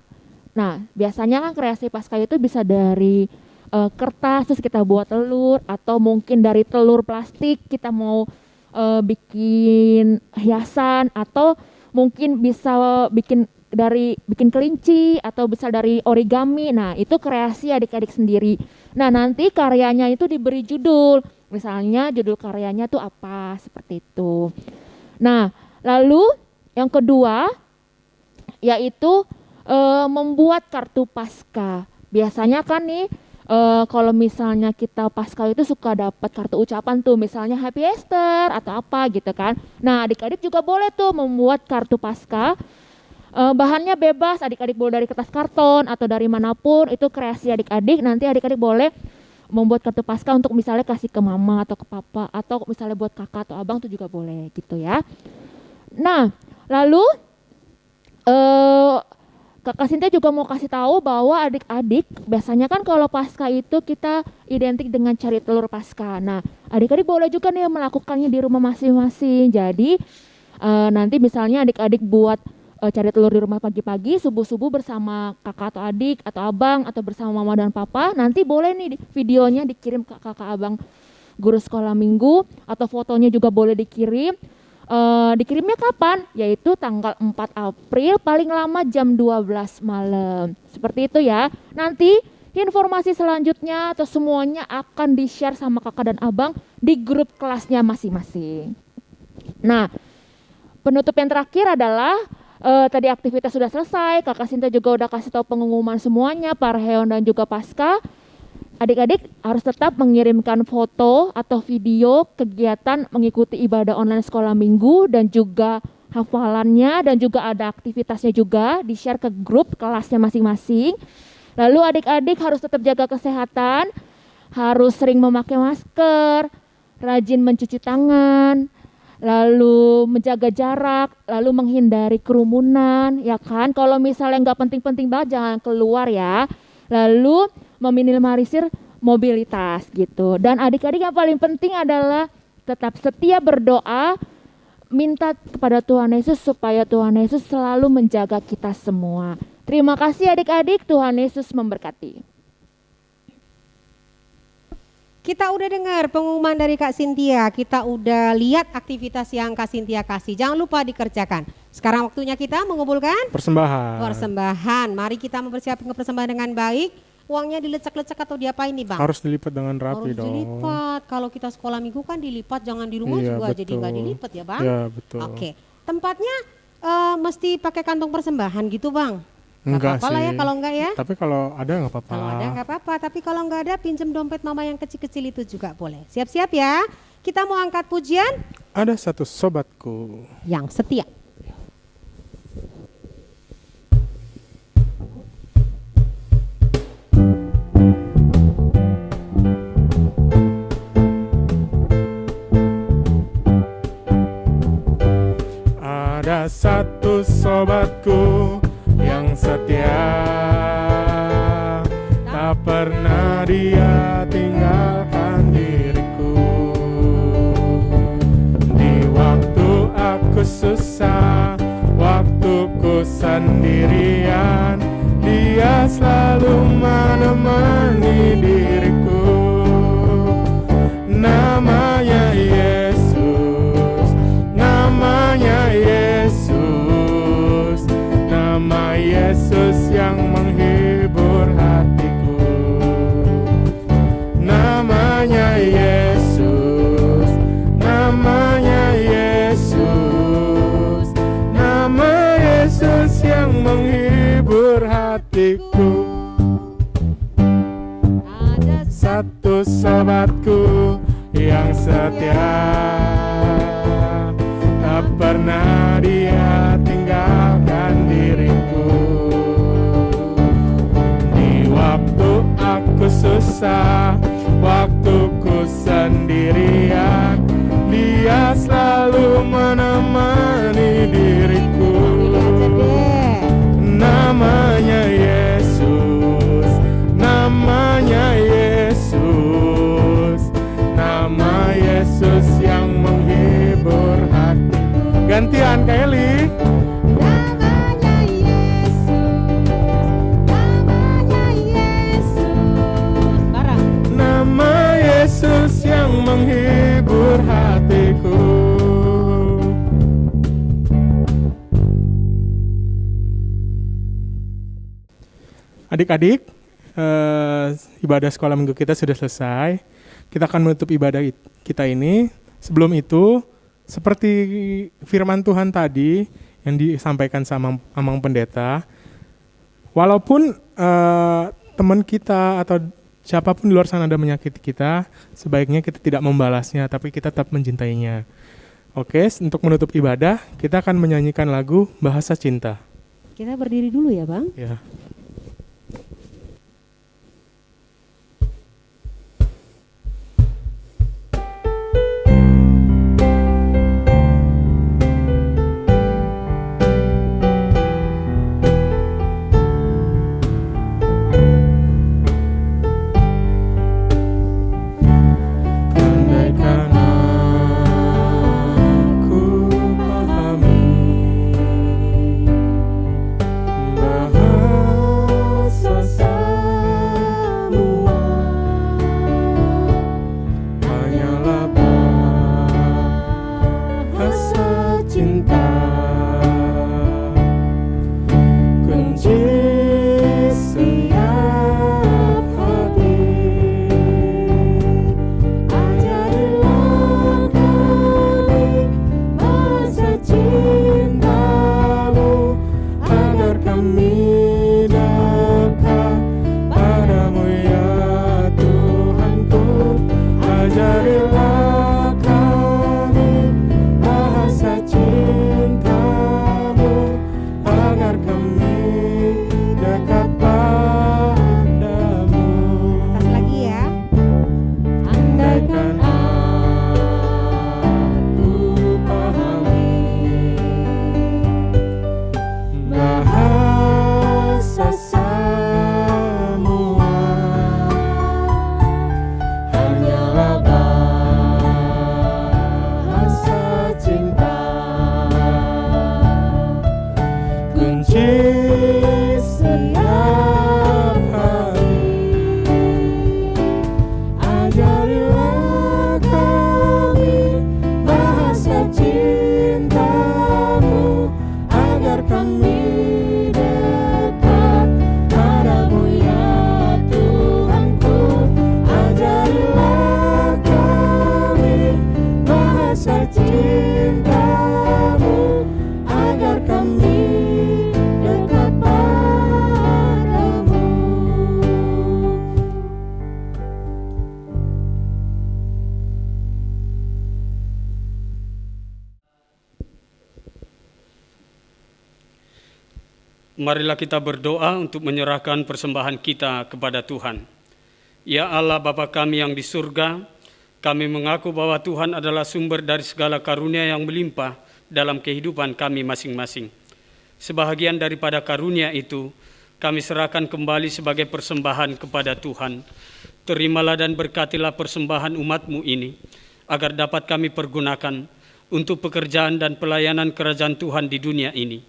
Nah, biasanya kan kreasi Paskah itu bisa dari kertas terus kita buat telur, atau mungkin dari telur plastik kita mau bikin hiasan, atau mungkin bisa bikin kelinci, atau bisa dari origami. Nah, itu kreasi adik-adik sendiri. Nah, nanti karyanya itu diberi judul. Misalnya judul karyanya tuh apa, seperti itu. Nah, lalu yang kedua yaitu membuat kartu Paskah. Biasanya kan nih kalau misalnya kita Paskah itu suka dapat kartu ucapan tuh, misalnya Happy Easter atau apa gitu kan. Nah, adik-adik juga boleh tuh membuat kartu Paskah. Bahannya bebas, adik-adik boleh dari kertas karton atau dari manapun, itu kreasi adik-adik. Nanti adik-adik boleh membuat kartu Paskah untuk misalnya kasih ke mama atau ke papa, atau misalnya buat kakak atau abang tuh juga boleh gitu ya. Nah, lalu Kakak Sinta juga mau kasih tahu bahwa adik-adik biasanya kan kalau Paskah itu kita identik dengan cari telur Paskah. Nah, adik-adik boleh juga nih melakukannya di rumah masing-masing. Jadi nanti misalnya adik-adik buat cari telur di rumah pagi-pagi, subuh-subuh bersama kakak atau adik atau abang atau bersama mama dan papa. Nanti boleh nih videonya dikirim ke kakak abang guru sekolah minggu, atau fotonya juga boleh dikirim. Dikirimnya kapan? Yaitu tanggal 4 April paling lama jam 12 malam. Seperti itu ya. Nanti informasi selanjutnya atau semuanya akan di-share sama kakak dan abang di grup kelasnya masing-masing. Nah, penutup yang terakhir adalah tadi aktivitas sudah selesai, kakak Sinta juga udah kasih tahu pengumuman semuanya, Parheon dan juga Pasca. Adik-adik harus tetap mengirimkan foto atau video kegiatan mengikuti ibadah online sekolah minggu dan juga hafalannya, dan juga ada aktivitasnya juga di-share ke grup kelasnya masing-masing. Lalu adik-adik harus tetap jaga kesehatan, harus sering memakai masker, rajin mencuci tangan, lalu menjaga jarak, lalu menghindari kerumunan, ya kan? Kalau misalnya nggak penting-penting banget jangan keluar ya. Lalu meminimalisir mobilitas gitu. Dan adik-adik yang paling penting adalah tetap setia berdoa, minta kepada Tuhan Yesus supaya Tuhan Yesus selalu menjaga kita semua. Terima kasih adik-adik, Tuhan Yesus memberkati. Kita udah dengar pengumuman dari Kak Cynthia, kita udah lihat aktivitas yang Kak Cynthia kasih. Jangan lupa dikerjakan. Sekarang waktunya kita mengumpulkan persembahan. Mari kita mempersiapkan persembahan dengan baik. Uangnya dilecek-lecek atau diapain nih Bang? Harus dilipat dengan rapi dong. Harus dilipat. Kalau kita sekolah minggu kan dilipat, jangan di rumah juga betul. jadi nggak dilipat ya Bang? Iya betul. Oke. Tempatnya mesti pakai kantong persembahan gitu Bang? Enggak apa-apa sih. lah ya kalau enggak ya. Tapi kalau ada nggak apa-apa. Kalau ada nggak apa-apa, tapi kalau nggak ada pinjam dompet mama yang kecil-kecil itu juga boleh. Siap-siap ya. Kita mau angkat pujian. Ada satu sobatku yang setia. Ada satu sobatku yang setia, tak pernah dia tinggalkan diriku. Di waktu aku susah, waktuku sendirian, dia selalu menemani diriku. Namanya Yesus, namanya Yesus, nama Yesus yang menghibur hatiku. Namanya Yesus, namanya Yesus, nama Yesus yang menghibur hatiku. Ada satu sobatku yang setia, tak pernah dia tinggalkan diriku. Di waktu aku susah, waktuku sendirian, dia selalu menemani diriku. Namanya Yesus, namanya Yesus, nama Yesus yang menghibur hati. Gantian Kelly. Namanya Yesus, namanya Yesus. Barang. Nama Yesus yang menghibur hatiku. Adik-adik, ibadah sekolah minggu kita sudah selesai. Kita akan menutup ibadah kita ini. Sebelum itu, seperti firman Tuhan tadi yang disampaikan sama Amang Pendeta, walaupun teman kita atau siapapun di luar sana ada menyakiti kita, sebaiknya kita tidak membalasnya, tapi kita tetap mencintainya. Oke, untuk menutup ibadah, kita akan menyanyikan lagu Bahasa Cinta. Kita berdiri dulu ya Bang. Ya. Bahasa cinta-Mu agar kami dekat padamu. Marilah kita berdoa untuk menyerahkan persembahan kita kepada Tuhan. Ya Allah Bapa kami yang di surga, kami mengaku bahwa Tuhan adalah sumber dari segala karunia yang melimpah dalam kehidupan kami masing-masing. Sebahagian daripada karunia itu, kami serahkan kembali sebagai persembahan kepada Tuhan. Terimalah dan berkatilah persembahan umat-Mu ini, agar dapat kami pergunakan untuk pekerjaan dan pelayanan kerajaan Tuhan di dunia ini.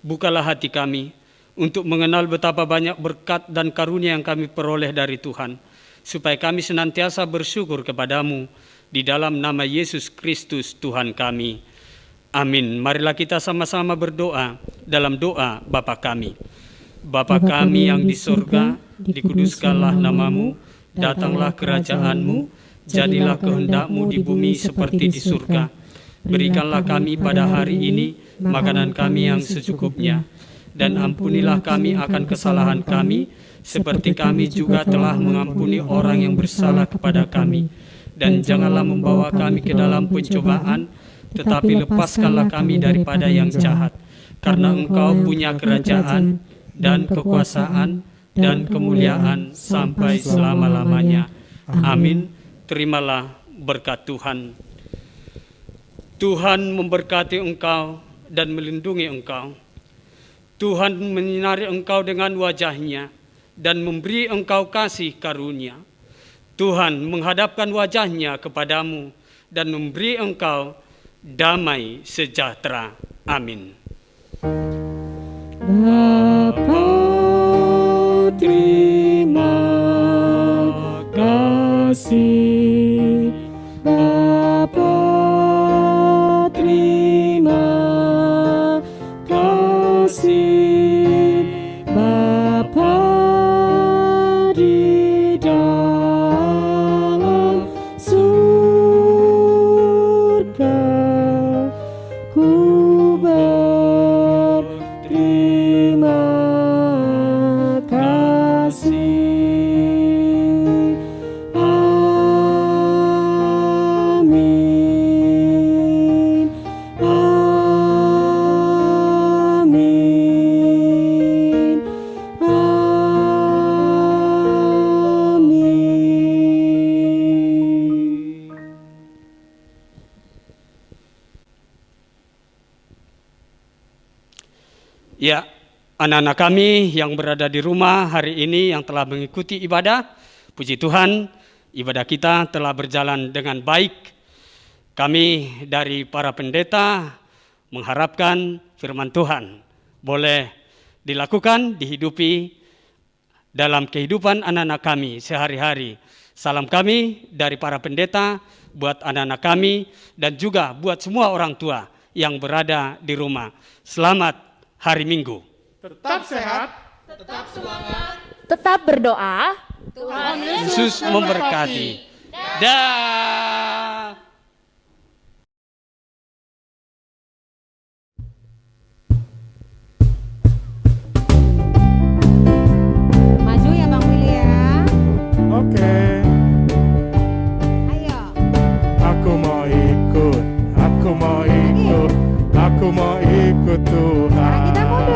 Bukalah hati kami untuk mengenal betapa banyak berkat dan karunia yang kami peroleh dari Tuhan, supaya kami senantiasa bersyukur kepadamu di dalam nama Yesus Kristus Tuhan kami. Amin. Marilah kita sama-sama berdoa dalam doa Bapa kami. Bapa kami yang di surga, dikuduskanlah namamu, datanglah kerajaan-Mu, jadilah kehendak-Mu di bumi seperti di surga. Berikanlah kami pada hari ini makanan kami yang secukupnya, dan ampunilah kami akan kesalahan kami, seperti kami juga telah mengampuni orang yang bersalah kepada kami. Dan janganlah membawa kami ke dalam pencobaan, tetapi lepaskanlah kami daripada yang jahat. Karena Engkau punya kerajaan, dan kekuasaan, dan kemuliaan sampai selama-lamanya. Amin. Terimalah berkat Tuhan. Tuhan memberkati engkau dan melindungi engkau. Tuhan menyinari engkau dengan wajah-Nya dan memberi engkau kasih karunia. Tuhan menghadapkan wajah-Nya kepadamu dan memberi engkau damai sejahtera. Amin. Bapa, terima kasih. Bapa, terima kasih. Bapa di dalam surga, ku berterima kasih. Amin. Amin. Amin. Ya, anak-anak kami yang berada di rumah hari ini yang telah mengikuti ibadah, puji Tuhan, ibadah kita telah berjalan dengan baik. Kami dari para pendeta mengharapkan firman Tuhan boleh dilakukan, dihidupi dalam kehidupan anak-anak kami sehari-hari. Salam kami dari para pendeta buat anak-anak kami dan juga buat semua orang tua yang berada di rumah. Selamat hari Minggu. Tetap sehat, Tetap berdoa. Tuhan Yesus memberkati. Dah. Maju ya Bang Willy ya. Oke. Ayo. Aku mau ikut, aku mau ikut, aku mau ikut Tuhan. Kita mundur.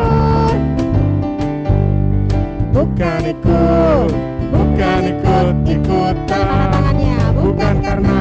Bukan ikut, ikutan. Mana tangannya? Bukan karena